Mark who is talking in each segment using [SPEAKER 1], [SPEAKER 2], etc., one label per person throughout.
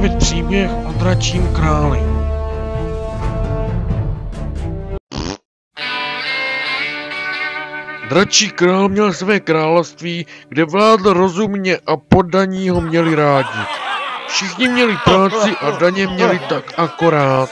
[SPEAKER 1] vyprávět příběh o dračím králi. Dračí král měl své království, kde vládl rozumně a poddaní ho měli rádi. Všichni měli práci a daně měli tak akorát.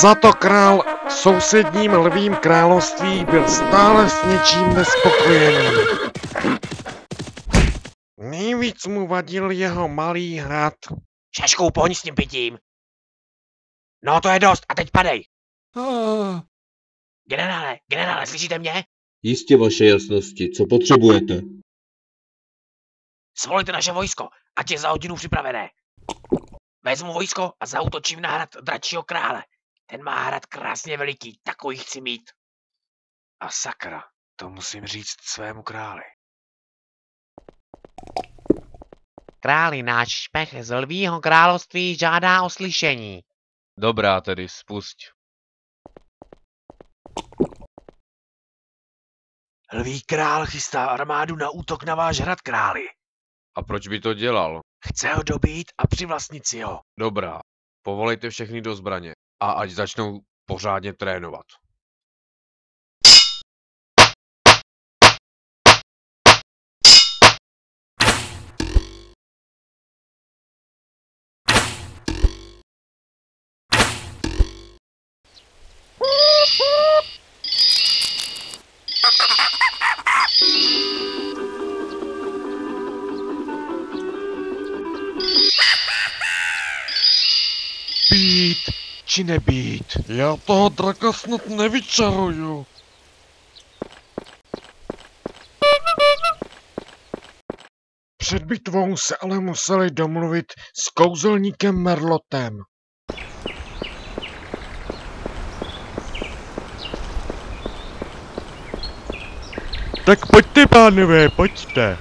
[SPEAKER 1] Za to král v sousedním lvím království byl stále s něčím nespokojený. Nejvíc mu vadil jeho malý hrad.
[SPEAKER 2] Šašku, pohni s tím pitím. No to je dost, a teď padej. Generále, slyšíte mě?
[SPEAKER 3] Jistě, vaše jasnosti, co potřebujete?
[SPEAKER 2] Svolejte naše vojsko, ať je za hodinu připravené. Vezmu vojsko a zaútočím na hrad dračího krále. Ten má hrad krásně veliký, takový chci mít. A sakra, to musím říct svému králi. Králi, náš špech z lvího království žádá o slyšení.
[SPEAKER 4] Dobrá tedy, spusť.
[SPEAKER 2] Lví král chystá armádu na útok na váš hrad, králi.
[SPEAKER 4] A proč by to dělal?
[SPEAKER 2] Chce ho dobít a přivlastnit si ho.
[SPEAKER 4] Dobrá, povolejte všechny do zbraně a ať začnou pořádně trénovat.
[SPEAKER 1] Být či nebýt, já toho draka snad nevyčaruju. Před bitvou se ale museli domluvit s kouzelníkem Merlotem. Tak pojďte, pánové, pojďte.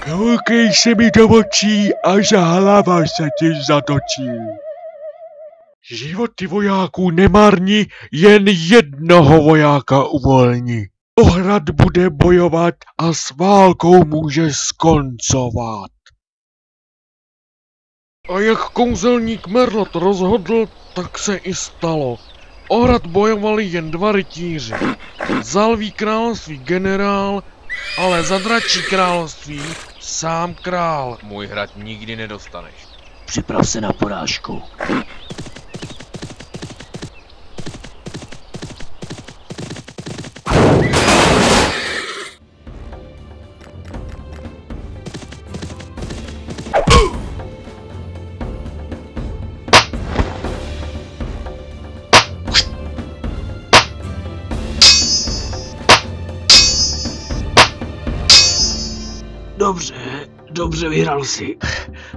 [SPEAKER 1] Koukej se mi do očí, až hlava se ti zatočí. Životy vojáků nemarní, jen jednoho vojáka uvolní. Hrad bude bojovat a s válkou může skoncovat. A jak kouzelník Merlot rozhodl, tak se i stalo. O hrad bojovali jen dva rytíři. Za lví království generál, ale za dračí království sám král.
[SPEAKER 4] Můj hrad nikdy nedostaneš.
[SPEAKER 2] Připrav se na porážku. Dobře, vyhrál jsi.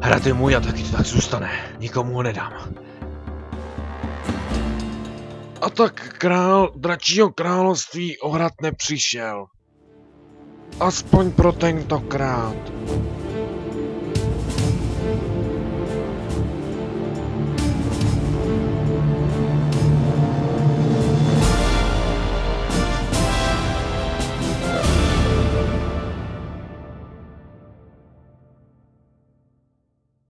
[SPEAKER 4] Hrad je můj a taky to tak zůstane. Nikomu ho nedám.
[SPEAKER 1] A tak král dračího království o hrad nepřišel. Aspoň pro tentokrát.